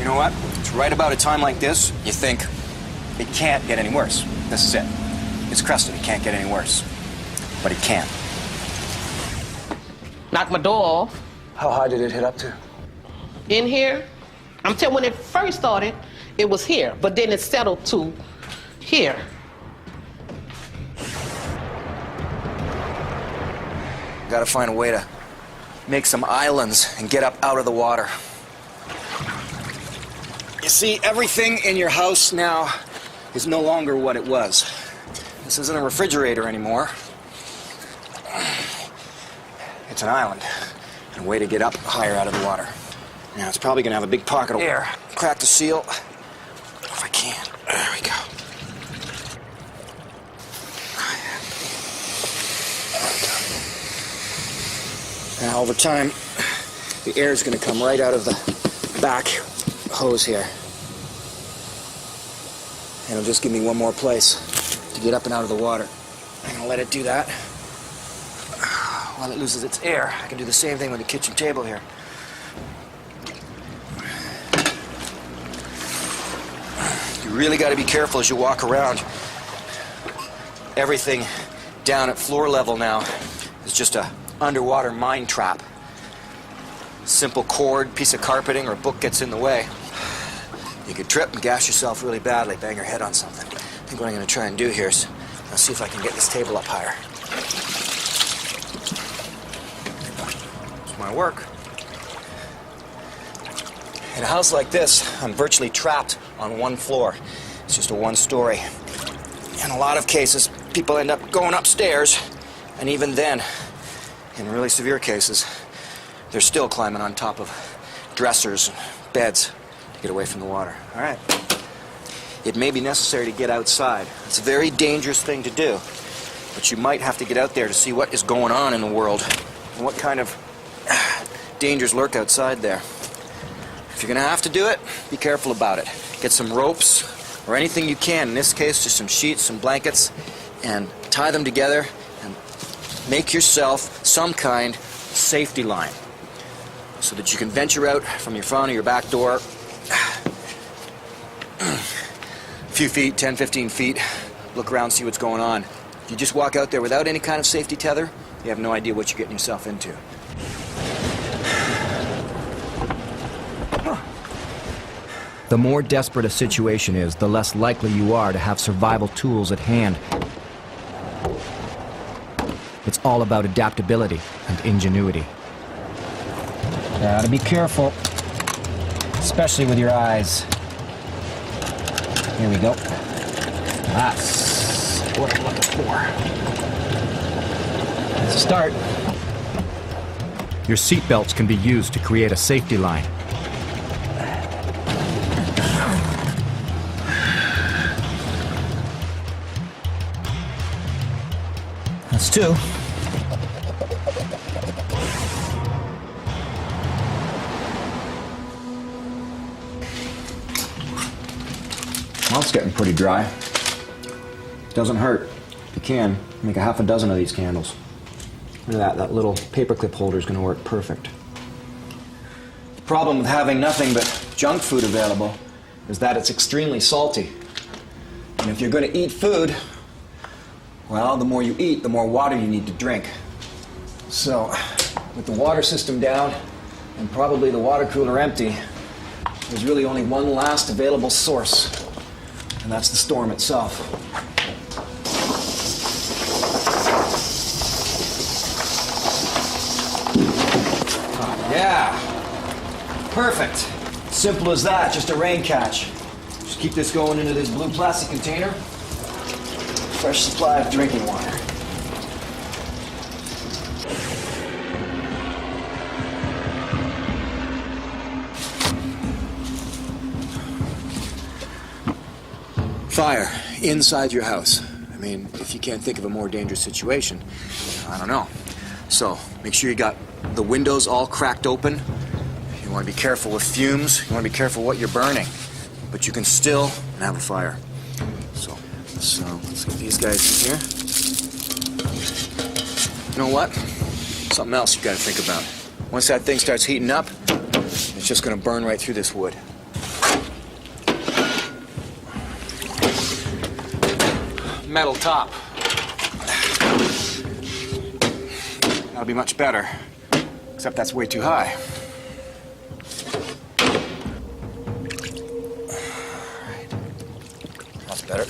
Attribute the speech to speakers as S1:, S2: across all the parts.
S1: You know what? It's right about a time like this, you think, it can't get any worse. This is it. It's crusted. It can't get any worse. But it can.
S2: Knocked my door off.
S1: How high did it hit up to?
S2: In here, I'm telling when it first started, it was here, but then it settled to here.
S1: Gotta find a way to make some islands and get up out of the water. You see, everything in your house now is no longer what it was. This isn't a refrigerator anymore. It's an island and a way to get up higher out of the water. Now, it's probably gonna have a big pocket of air. Crack the seal, if I can. There we go. Now, over time, the air is gonna come right out of the back hose here. And it'll just give me one more place to get up and out of the water. I'm gonna let it do that. While it loses its air, I can do the same thing with the kitchen table here. You really gotta be careful as you walk around. Everything down at floor level now is just a underwater mine trap. Simple cord, piece of carpeting, or a book gets in the way. You could trip and gash yourself really badly, bang your head on something. I think what I'm going to try and do here is I'll see if I can get this table up higher. It's my work. In a house like this, I'm virtually trapped on one floor. It's just a one-story. In a lot of cases, people end up going upstairs, and even then, in really severe cases, they're still climbing on top of dressers and beds to get away from the water. All right. It may be necessary to get outside. It's a very dangerous thing to do, but you might have to get out there to see what is going on in the world and what kind of dangers lurk outside there. If you're going to have to do it, be careful about it. Get some ropes or anything you can. In this case, just some sheets, some blankets, and tie them together and make yourself some kind of safety line so that you can venture out from your front or your back door a few feet, 10, 15 feet, look around, see what's going on. If you just walk out there without any kind of safety tether, you have no idea what you're getting yourself into.
S3: The more desperate a situation is, the less likely you are to have survival tools at hand. It's all about adaptability and ingenuity. Gotta be careful, especially with your eyes. Here we go. That's what I'm looking for. Let's start. Your seatbelts can be used to create a safety line. That's two. Well, it's getting pretty dry. Doesn't hurt. If you can, make a half a dozen of these candles. Look at that, that little paperclip holder is going to work perfect. The problem with having nothing but junk food available is that it's extremely salty. And if you're going to eat food, well, the more you eat, the more water you need to drink. So, with the water system down and probably the water cooler empty, there's really only one last available source, and that's the storm itself. Yeah, perfect. Simple as that, just a rain catch. Just keep this going into this blue plastic container. Fresh supply of drinking water. Fire inside your house. I mean, if you can't think of a more dangerous situation, I don't know. So, make sure you got the windows all cracked open. You want to be careful with fumes. You want to be careful what you're burning. But you can still have a fire. So let's get these guys in here. You know what? Something else you've got to think about. Once that thing starts heating up, it's just going to burn right through this wood.
S1: metal top. That'll be much better, except that's way too high. Alright. That's better.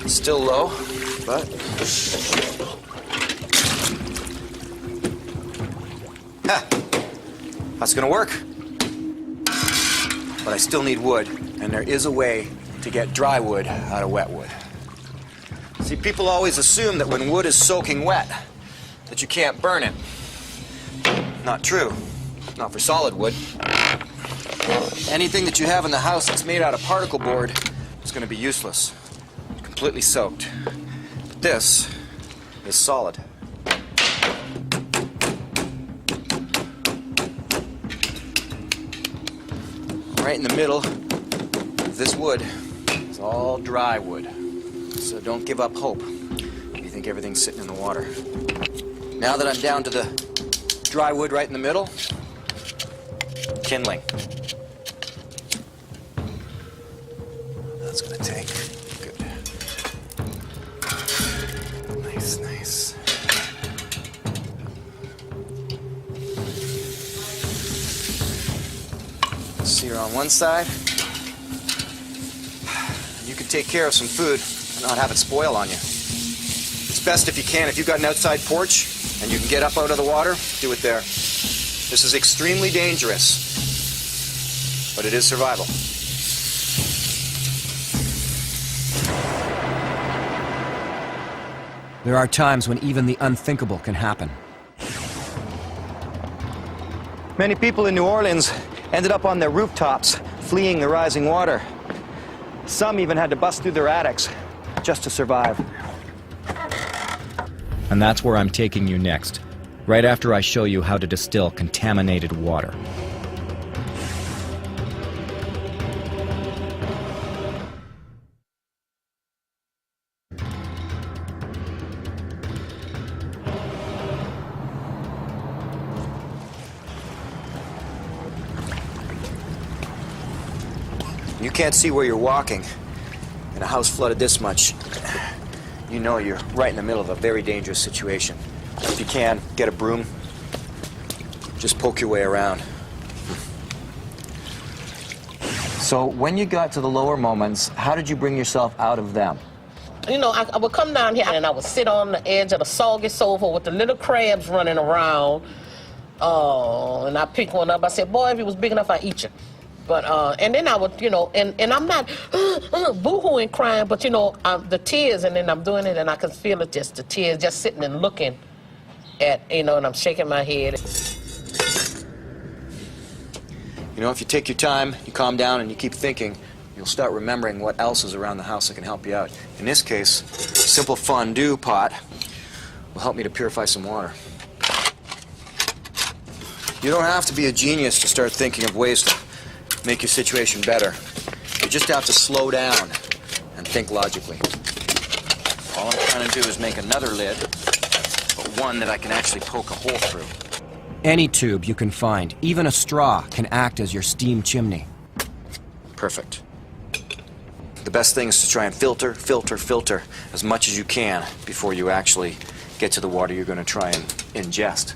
S1: Still low, but... Ha! That's gonna work. But I still need wood, and there is a way to get dry wood out of wet wood. See, people always assume that when wood is soaking wet, that you can't burn it. Not true. Not for solid wood. Anything that you have in the house that's made out of particle board is going to be useless. Completely soaked. But this is solid. Right in the middle of this wood is all dry wood. So don't give up hope if you think everything's sitting in the water. Now that I'm down to the dry wood right in the middle, kindling. That's gonna take. Good. Nice, nice. Sear on one side. You can take care of some food and not have it spoil on you. It's best if you can. If you've got an outside porch and you can get up out of the water, do it there. This is extremely dangerous, but it is survival.
S3: There are times when even the unthinkable can happen.
S1: Many people in New Orleans ended up on their rooftops, fleeing the rising water. Some even had to bust through their attics just to survive.
S3: And that's where I'm taking you next, right after I show you how to distill contaminated water.
S1: You can't see where you're walking in a house flooded this much. You know you're right in the middle of a very dangerous situation. If you can, get a broom. Just poke your way around. So when you got to the lower moments, how did you bring yourself out of them?
S2: You know, I would come down here and I would sit on the edge of the soggy sofa with the little crabs running around. And I pick one up. I said, boy, if it was big enough, I'd eat you. But, and then I would, you know, and I'm not boo-hooing crying, but, you know, the tears, and then I'm doing it, and I can feel it, just the tears, just sitting and looking at, you know, and I'm shaking my head.
S1: You know, if you take your time, you calm down, and you keep thinking, you'll start remembering what else is around the house that can help you out. In this case, a simple fondue pot will help me to purify some water. You don't have to be a genius to start thinking of ways to make your situation better. You just have to slow down and think logically. All I'm trying to do is make another lid, but one that I can actually poke a hole through.
S3: Any tube you can find, even a straw, can act as your steam chimney.
S1: Perfect. The best thing is to try and filter as much as you can before you actually get to the water you're going to try and ingest.